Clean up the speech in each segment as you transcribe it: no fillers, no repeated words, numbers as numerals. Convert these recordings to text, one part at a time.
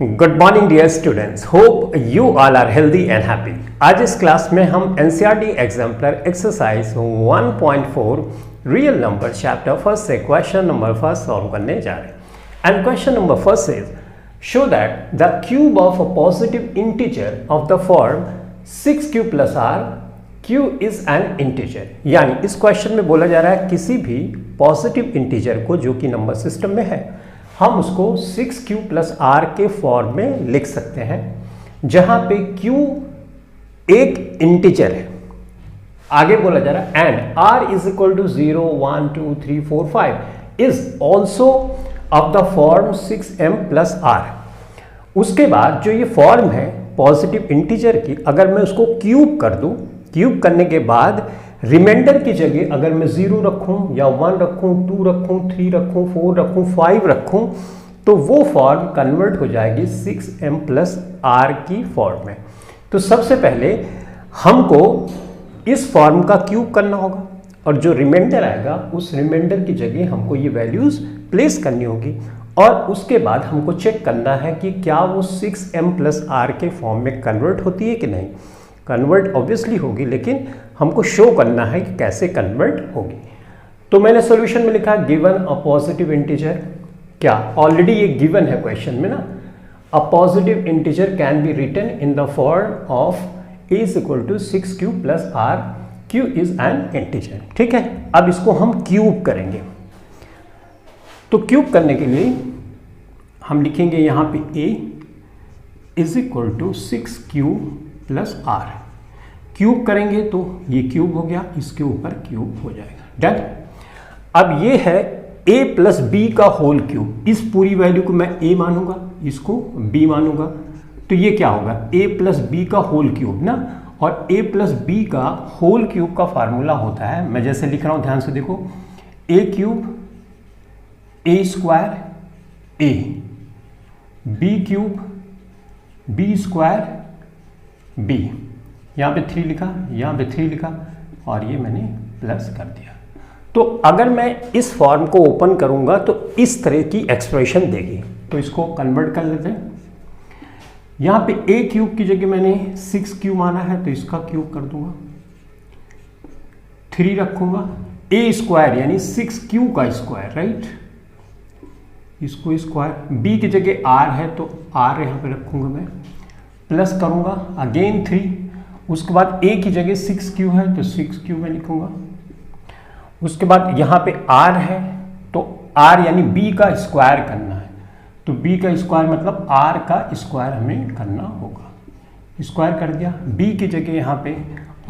Good morning dear students, hope you all are healthy and happy. आज इस class में हम NCERT exemplar exercise 1.4 real number chapter first से question number first solve करने जा रहे हैं। And question number first is show that the cube of a positive integer of the form 6q plus R q is an integer. यानी इस question में बोला जा रहा है किसी भी पॉजिटिव इंटीजर को जो कि नंबर सिस्टम में है हम उसको 6q प्लस आर के फॉर्म में लिख सकते हैं, जहां पे q एक इंटीजर है। आगे बोला जा रहा है and r is equal to 0 1 2 3 4 5 is also of the form 6m plus R. उसके बाद जो ये फॉर्म है पॉजिटिव इंटीजर की, अगर मैं उसको क्यूब कर दूं, क्यूब करने के बाद रिमाइंडर की जगह अगर मैं 0 रखूं या 1 रखूं, 2 रखूं, 3 रखूं, 4 रखूं, 5 रखूं, तो वो फॉर्म कन्वर्ट हो जाएगी 6m प्लस आर की फॉर्म में। तो सबसे पहले हमको इस फॉर्म का क्यूब करना होगा और जो रिमाइंडर आएगा उस रिमाइंडर की जगह हमको ये वैल्यूज प्लेस करनी होगी और उसके बाद हमको चेक करना है कि क्या वो 6m प्लस आर के फॉर्म में कन्वर्ट होती है कि नहीं। कन्वर्ट ऑब्वियसली होगी, लेकिन हमको शो करना है कि कैसे कन्वर्ट होगी। तो मैंने सॉल्यूशन में लिखा गिवन अ पॉजिटिव इंटीजर। क्या ऑलरेडी ये गिवन है क्वेश्चन में ना। A positive integer can be written in the form of a is equal to 6q plus R, q is an integer. ठीक है, अब इसको हम क्यूब करेंगे। तो क्यूब करने के लिए हम लिखेंगे यहाँ पे a is equal to 6q plus R. Cube करेंगे तो ये क्यूब हो गया, इसके ऊपर क्यूब हो जाएगा। डन। अब ये है a प्लस बी का होल क्यूब। इस पूरी वैल्यू को मैं a मानूंगा, इसको b मानूंगा, तो ये क्या होगा a प्लस बी का होल क्यूब ना। और a प्लस बी का होल क्यूब का फार्मूला होता है, मैं जैसे लिख रहा हूं ध्यान से देखो, a cube a square a, b cube b square b। यहाँ पे 3 लिखा, यहाँ पे 3 लिखा और ये मैंने प्लस कर दिया। तो अगर मैं इस फॉर्म को ओपन करूंगा तो इस तरह की एक्सप्रेशन देगी। तो इसको कन्वर्ट कर लेते हैं। यहाँ पे a क्यूब की जगह मैंने 6q माना है तो इसका क्यूब कर दूंगा, 3 रखूंगा, a स्क्वायर यानी 6q का स्क्वायर, राइट, इसको स्क्वायर, b की जगह r है तो r यहाँ पे रखूंगा मैं, प्लस करूंगा अगेन 3, उसके बाद a की जगह 6q है तो 6q में लिखूंगा। उसके बाद यहाँ पे r है तो r यानी b का स्क्वायर करना है, तो b का स्क्वायर मतलब r का स्क्वायर हमें करना होगा। स्क्वायर कर दिया, b की जगह यहाँ पे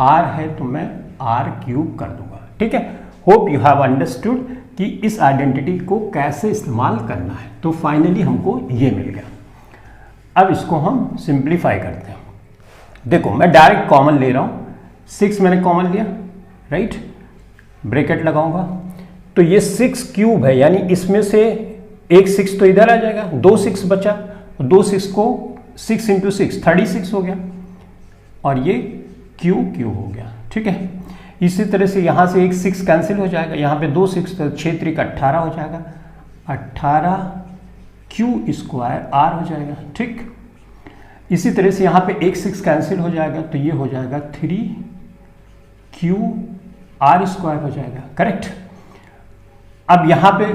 r है तो मैं r क्यूब कर दूंगा। ठीक है, होप यू हैव अंडरस्टूड कि इस आइडेंटिटी को कैसे इस्तेमाल करना है। तो फाइनली हमको ये मिल गया। अब इसको हम सिंप्लीफाई करते हैं। देखो मैं डायरेक्ट कॉमन ले रहा हूँ, 6 मैंने कॉमन लिया, राइट, ब्रैकेट लगाऊंगा तो ये 6 क्यूब है, यानी इसमें से एक 6 तो इधर आ जाएगा, 2 6 बचा, 2 6 को 6 इंटू 6 36 हो गया और ये क्यूब हो गया। ठीक है, इसी तरह से यहाँ से एक 6 कैंसिल हो जाएगा, यहाँ पे 2 6 तो 6 3 का 18 हो जाएगा, 18 q स्क्वायर r हो जाएगा। ठीक, इसी तरह से यहाँ पे एक 6 कैंसिल हो जाएगा तो ये हो जाएगा 3q r स्क्वायर हो जाएगा। करेक्ट। अब यहाँ पे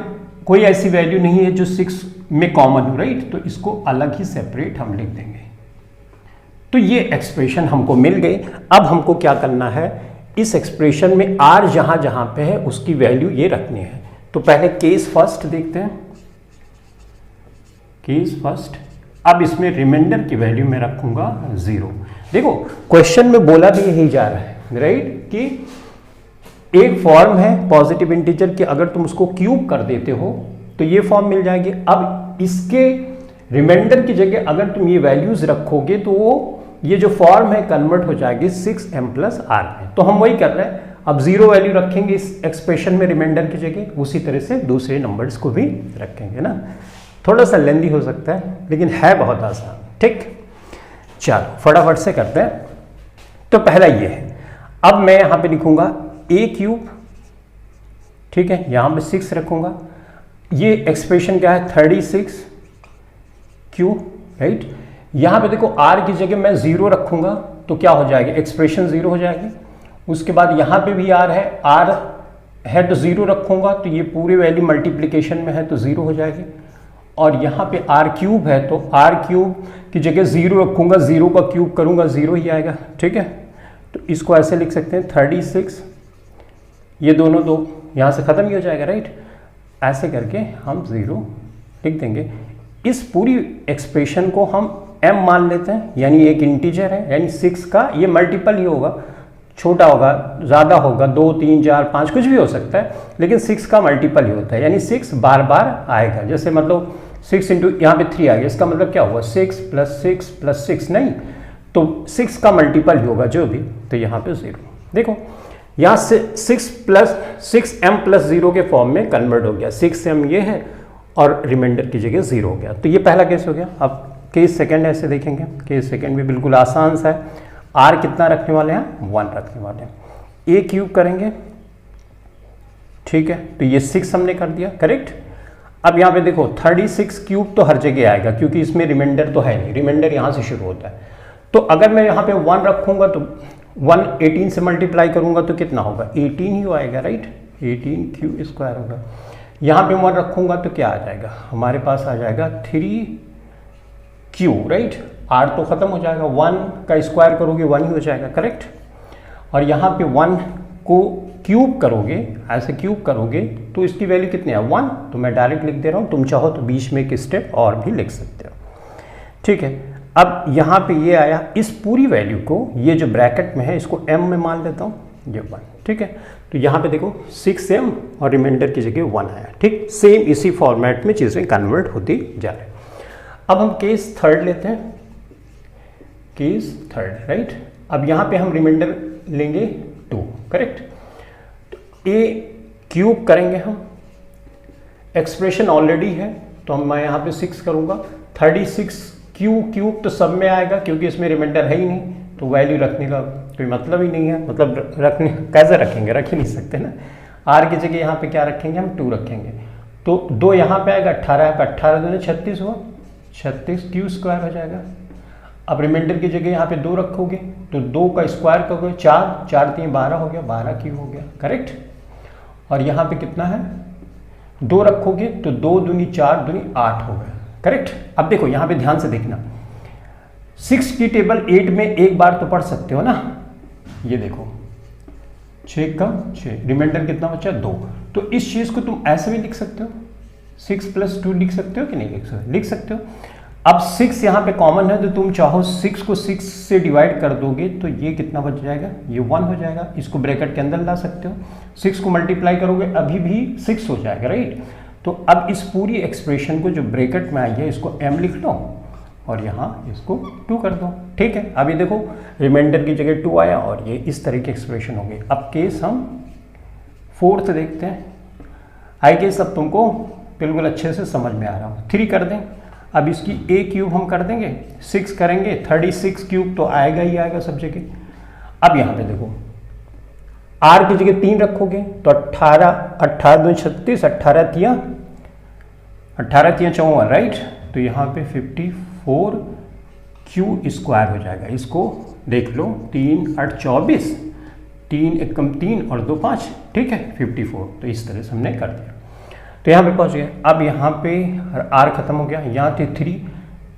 कोई ऐसी वैल्यू नहीं है जो 6 में कॉमन हो, राइट, तो इसको अलग ही सेपरेट हम लिख देंगे। तो ये एक्सप्रेशन हमको मिल गई। अब हमको क्या करना है, इस एक्सप्रेशन में r जहां जहां पे है उसकी वैल्यू ये रखनी है। तो पहले केस फर्स्ट देखते हैं, केस फर्स्ट। अब इसमें रिमाइंडर की वैल्यू मैं रखूंगा 0। देखो क्वेश्चन में बोला भी यही जा रहा है, राइट, कि एक फॉर्म है पॉजिटिव इंटीजर की, अगर तुम उसको क्यूब कर देते हो तो ये फॉर्म मिल जाएगी। अब इसके रिमाइंडर की जगह अगर तुम ये वैल्यूज रखोगे तो वो ये जो फॉर्म है कन्वर्ट हो जाएगी 6m प्लस आर में। तो हम वही कर रहे हैं, अब 0 वैल्यू रखेंगे इस एक्सप्रेशन में रिमाइंडर की जगह, उसी तरह से दूसरे नंबर्स को भी रखेंगे ना। थोड़ा सा लेंदी हो सकता है लेकिन है बहुत आसान। ठीक, चलो फटाफट से करते हैं। तो पहला ये है, अब मैं यहाँ पे लिखूंगा a क्यूब, ठीक है, यहाँ पे 6 रखूंगा, ये एक्सप्रेशन क्या है 36 क्यू राइट। यहाँ पे देखो r की जगह मैं 0 रखूंगा तो क्या हो जाएगी, एक्सप्रेशन 0 हो जाएगी। उसके बाद यहाँ पे भी r है तो 0 रखूंगा तो ये पूरी वैल्यू मल्टीप्लिकेशन में है तो 0 हो जाएगी। और यहाँ पे r क्यूब है तो r क्यूब की जगह 0 रखूंगा, 0 का क्यूब करूंगा 0 ही आएगा, ठीक है। तो इसको ऐसे लिख सकते हैं 36, ये दोनों दो यहाँ से ख़त्म ही हो जाएगा, राइट। ऐसे करके हम 0 लिख देंगे। इस पूरी एक्सप्रेशन को हम m मान लेते हैं, यानी एक इंटीजर है, यानी 6 का ये मल्टीपल ही होगा, छोटा होगा, ज़्यादा होगा, 2, 3, 4, 5 कुछ भी हो सकता है, लेकिन 6 का मल्टीपल ही होता है, यानी 6 बार बार आएगा। जैसे मतलब 6 इंटू यहाँ पे 3 आ गया, इसका मतलब क्या हुआ 6 + 6 + 6 नहीं, तो 6 का मल्टीपल ही होगा जो भी, तो यहाँ पे 0। देखो यहाँ से 6m + 0 के फॉर्म में कन्वर्ट हो गया, 6m ये है और रिमाइंडर की जगह 0 हो गया। तो ये पहला केस हो गया। अब केस सेकंड ऐसे देखेंगे, केस सेकंड भी बिल्कुल आसान सा है। r कितना रखने वाले हैं, 1 रखने वाले हैं। a क्यूब करेंगे, ठीक है, तो ये 6 हमने कर दिया, करेक्ट। अब यहाँ पे देखो 36 क्यूब तो हर जगह आएगा क्योंकि इसमें रिमाइंडर तो है नहीं, रिमाइंडर यहाँ से शुरू होता है। तो अगर मैं यहाँ पे 1 रखूंगा तो 1 18 से मल्टीप्लाई करूंगा तो कितना होगा, 18 ही आएगा, राइट। 18 होगा। यहाँ पे 1 रखूंगा तो क्या आ जाएगा, हमारे पास आ जाएगा 3q, राइट। r तो खत्म हो जाएगा, 1 का स्क्वायर करोगे 1 ही हो जाएगा, करेक्ट। और यहाँ पे 1 को क्यूब करोगे, ऐसे क्यूब करोगे तो इसकी वैल्यू कितनी है 1, तो मैं डायरेक्ट लिख दे रहा हूँ, तुम चाहो तो बीच में एक स्टेप और भी लिख सकते हो, ठीक है। अब यहाँ पे ये आया, इस पूरी वैल्यू को ये जो ब्रैकेट में है इसको m में मान लेता हूँ, ये 1, ठीक है। तो यहाँ पे देखो 6m और रिमाइंडर की जगह 1 आया, ठीक। सेम इसी फॉर्मेट में चीज़ें कन्वर्ट होती जा रही। अब हम केस थर्ड लेते हैं, केस थर्ड, राइट। अब यहाँ पे हम रिमाइंडर लेंगे 2, करेक्ट। तो a क्यूब करेंगे हम, एक्सप्रेशन ऑलरेडी है तो मैं यहाँ पे 6 करूँगा, 36 क्यूब तो सब में आएगा क्योंकि इसमें रिमाइंडर है ही नहीं, तो वैल्यू रखने का कोई मतलब ही नहीं है, मतलब रखने कैसे रखेंगे, रख ही नहीं सकते ना। r की जगह यहाँ पे क्या रखेंगे हम, 2 रखेंगे, तो 2 यहाँ पे आएगा, 18 का 18 दूनी 36 हुआ, 36 क्यू स्क्वायर हो जाएगा। अब रिमाइंडर की जगह यहाँ पे 2 रखोगे तो 2 का स्क्वायर करोगे 4, 4 3 12 हो गया, 12 क्यू हो गया, करेक्ट। और यहाँ पे कितना है, 2 रखोगे तो 2 दूनी 4 दूनी 8 हो गया, करेक्ट। अब देखो यहाँ पे ध्यान से देखना, 6 की टेबल 8 में एक बार तो पढ़ सकते हो ना, ये देखो 6 का 6, रिमाइंडर कितना बचा 2, तो इस चीज़ को तुम ऐसे भी लिख सकते हो, 6 + 2 लिख सकते हो कि नहीं लिख सकते, लिख सकते हो। अब 6 यहाँ पे कॉमन है तो तुम चाहो 6 को 6 से डिवाइड कर दोगे तो ये कितना बच जाएगा, ये 1 हो जाएगा, इसको ब्रैकेट के अंदर ला सकते हो, 6 को मल्टीप्लाई करोगे अभी भी 6 हो जाएगा, राइट। तो अब इस पूरी एक्सप्रेशन को जो ब्रैकेट में आई है इसको m लिख लो और यहाँ इसको 2 कर दो, ठीक है। अभी देखो रिमाइंडर की जगह 2 आया और ये इस तरह की एक्सप्रेशन हो गई। अब केस हम फोर्थ देखते हैं, आई गेस अब तुमको बिल्कुल अच्छे से समझ में आ रहा हूँ। 3 कर दें, अब इसकी a क्यूब हम कर देंगे, 6 करेंगे, 36 क्यूब तो आएगा ही आएगा सब जगह। अब यहाँ पे देखो r की जगह 3 रखोगे तो 18 दूनी 36, 18 तिया 54, राइट। तो यहाँ पे 54 क्यू स्क्वायर हो जाएगा, इसको देख लो, 3 8 24, 3 1 कम 3 और 2 5, ठीक है, 54। तो इस तरह से हमने कर दिया, तो यहाँ पे पहुँच गए। अब यहाँ पे r खत्म हो गया, यहाँ पे 3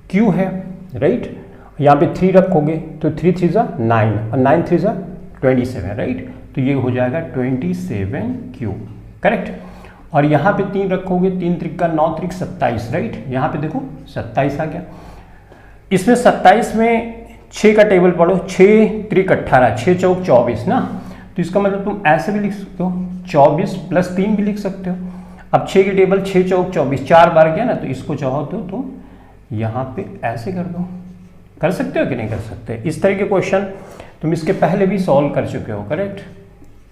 क्यू है, राइट। यहाँ पे 3 रखोगे तो 3 3 जा 9 और 9 3 जा 27, राइट। तो ये हो जाएगा 27 क्यू, करेक्ट। और यहाँ पे 3 रखोगे, 3 3 का 9 3 27, राइट। यहाँ पे देखो 27 आ गया। इसमें 27 में 6 का टेबल पढ़ो, 6 3 18, 6 चौक 24 ना, तो इसका मतलब तुम ऐसे भी लिख सकते हो, 24 + 3 भी लिख सकते हो। अब 6 की टेबल 6 चौक 24, 4 बार गया ना, तो इसको चाहो तो तुम यहाँ पे ऐसे कर दो, कर सकते हो कि नहीं कर सकते। इस तरह के क्वेश्चन तुम इसके पहले भी सॉल्व कर चुके हो, करेक्ट।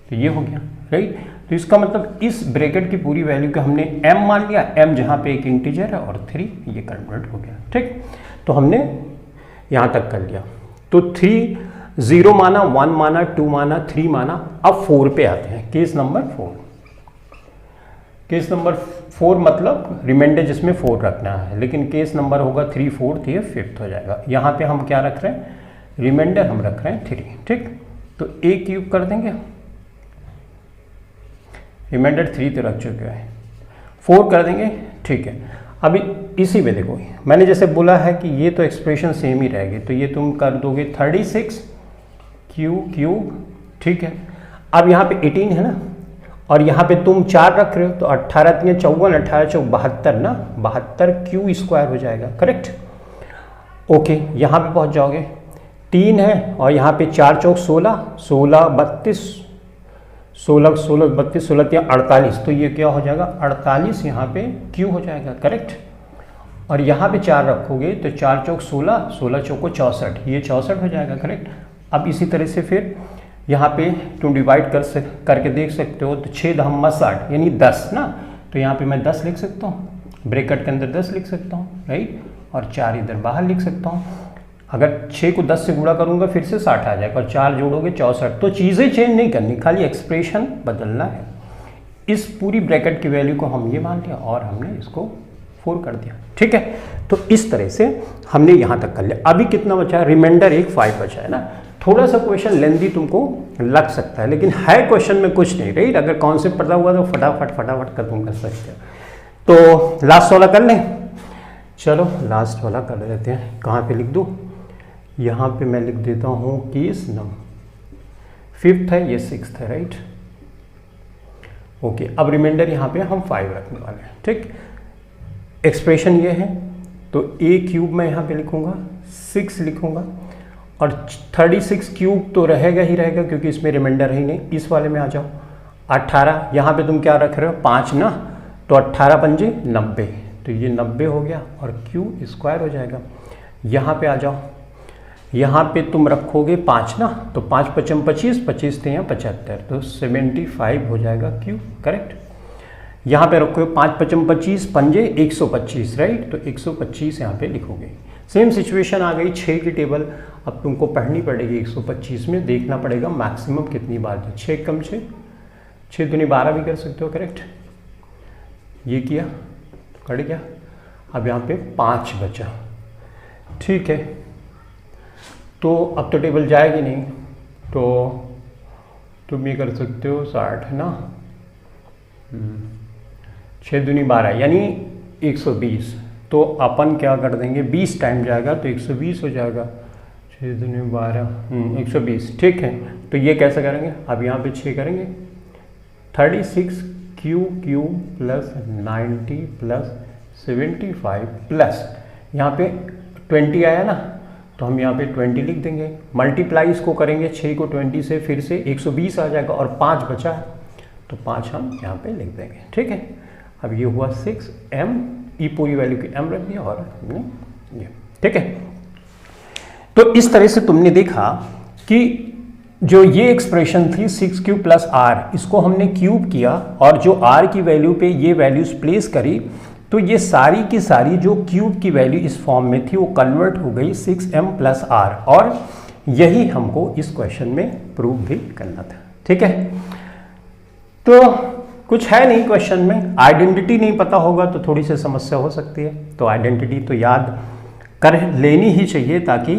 तो ये हो गया, राइट। तो इसका मतलब इस ब्रैकेट की पूरी वैल्यू को हमने m मान लिया, m जहाँ पे एक इंटीजर है और 3 ये कन्वर्ट हो गया, ठीक। तो हमने यहाँ तक कर लिया। तो 3 0 माना, 1 माना, 2 माना, 3 माना। अब 4 पे आते हैं, केस नंबर 4। केस नंबर 4 मतलब रिमाइंडर जिसमें 4 रखना है, लेकिन केस नंबर होगा 3 4 ये 5th हो जाएगा। यहाँ पे हम क्या रख रहे हैं, रिमाइंडर हम रख रहे हैं 3, ठीक। तो a क्यूब कर देंगे, रिमाइंडर 3 तो रख चुके हैं, 4 कर देंगे, ठीक है। अभी इसी में देखो, मैंने जैसे बोला है कि ये तो एक्सप्रेशन सेम ही रहेगी, तो ये तुम कर दोगे 36 क्यूब, ठीक है। अब यहाँ पे 18 है ना, और यहाँ पे तुम 4 रख रहे हो, तो 18 3 54, 18 चौक 72 ना, 72 क्यू स्क्वायर हो जाएगा, करेक्ट। ओके, यहाँ पे पहुँच जाओगे, 3 है और यहाँ पे 4 चौक 16, 16 32, 16 16 32, 16 3 48, तो ये क्या हो जाएगा 48 यहाँ पे क्यू हो जाएगा, करेक्ट। और यहाँ पे 4 रखोगे तो 4 चौक 16, 16 चौको 64, ये 64 हो जाएगा, करेक्ट। अब इसी तरह से फिर यहाँ पे तुम डिवाइड करके देख सकते हो, तो 6 दहम्मा 60 यानी 10 ना, तो यहाँ पे मैं 10 लिख सकता हूँ, ब्रैकेट के अंदर 10 लिख सकता हूँ, राइट, और 4 इधर बाहर लिख सकता हूँ। अगर 6 को 10 से गुणा करूँगा फिर से 60 आ जाएगा, और 4 जोड़ोगे 64। तो चीज़ें चेंज नहीं करनी, खाली एक्सप्रेशन बदलना है। इस पूरी ब्रैकेट की वैल्यू को हम ये मान लिया और हमने इसको 4 कर दिया, ठीक है। तो इस तरह से हमने यहाँ तक कर लिया। अभी कितना बचा है, रिमाइंडर 5 बचा है ना। थोड़ा सा क्वेश्चन लेंदी तुमको लग सकता है, लेकिन है क्वेश्चन में कुछ नहीं, राइट। अगर कॉन्सेप्ट पता हुआ तो फटाफट कर तुम कर सकते हो। तो लास्ट वाला कर लें, चलो लास्ट वाला कर लेते हैं। कहाँ पे लिख दूँ, यहाँ पे मैं लिख देता हूँ केस नंबर 5th है, ये 6th है, राइट। ओके, अब रिमाइंडर यहाँ पे हम 5 रखने वाले हैं, ठीक। एक्सप्रेशन ये है, तो a क्यूब मैं यहाँ पे लिखूँगा, 6 लिखूँगा, और 36 क्यूब तो रहेगा ही रहेगा क्योंकि इसमें रिमाइंडर है ही नहीं। इस वाले में आ जाओ, 18, यहाँ पे तुम क्या रख रहे हो 5 ना, तो 18 पंजे 90, तो ये 90 हो गया और क्यू स्क्वायर हो जाएगा। यहाँ पे आ जाओ, यहाँ पे तुम रखोगे 5 ना, तो 5 पचम 25, 25 थे यहाँ 75, तो 75 हो जाएगा क्यू, करेक्ट। यहाँ पे रखोगे 5 पचम 25, पंजे 125, राइट, तो 125 यहाँ पे लिखोगे। सेम सिचुएशन आ गई 6 की टेबल, अब तुमको पढ़नी पड़ेगी 125 में, देखना पड़ेगा मैक्सिमम कितनी बार है। 6 कम 6, 6 दूनी 12 भी कर सकते हो, करेक्ट। ये किया, कट गया। अब यहाँ पे 5 बचा, ठीक है। तो अब तो टेबल जाएगी नहीं, तो तुम ये कर सकते हो 60 है ना, 6 दूनी 12 यानी 120, तो अपन क्या कर देंगे 20 टाइम जाएगा तो 120 हो जाएगा, 6 दूनी 12 120, ठीक है। तो ये कैसे करेंगे, अब यहाँ पे 6 करेंगे, 36 क्यू प्लस 90 प्लस 75 प्लस यहाँ पे 20 आया ना, तो हम यहाँ पे 20 लिख देंगे। मल्टीप्लाई इसको करेंगे 6 को 20 से, फिर से 120 आ जाएगा, और 5 बचा है तो 5 हम यहाँ पे लिख देंगे, ठीक है। अब ये हुआ 6m, ई पूरी वैल्यू की m रख दिया और हमने ये, ठीक है। तो इस तरह से तुमने देखा कि जो ये एक्सप्रेशन थी 6q प्लस r, इसको हमने क्यूब किया और जो r की वैल्यू पे ये वैल्यूज प्लेस करी, तो ये सारी की सारी जो क्यूब की वैल्यू इस फॉर्म में थी वो कन्वर्ट हो गई 6m प्लस r, और यही हमको इस क्वेश्चन में प्रूव भी करना था, ठीक है। तो कुछ है नहीं क्वेश्चन में, आइडेंटिटी नहीं पता होगा तो थोड़ी सी समस्या हो सकती है, तो आइडेंटिटी तो याद कर लेनी ही चाहिए ताकि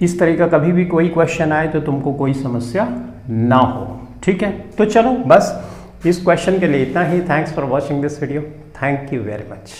इस तरह का कभी भी कोई क्वेश्चन आए तो तुमको कोई समस्या ना हो, ठीक है। तो चलो बस इस क्वेश्चन के लिए इतना ही। Thanks for watching this video, thank you very much.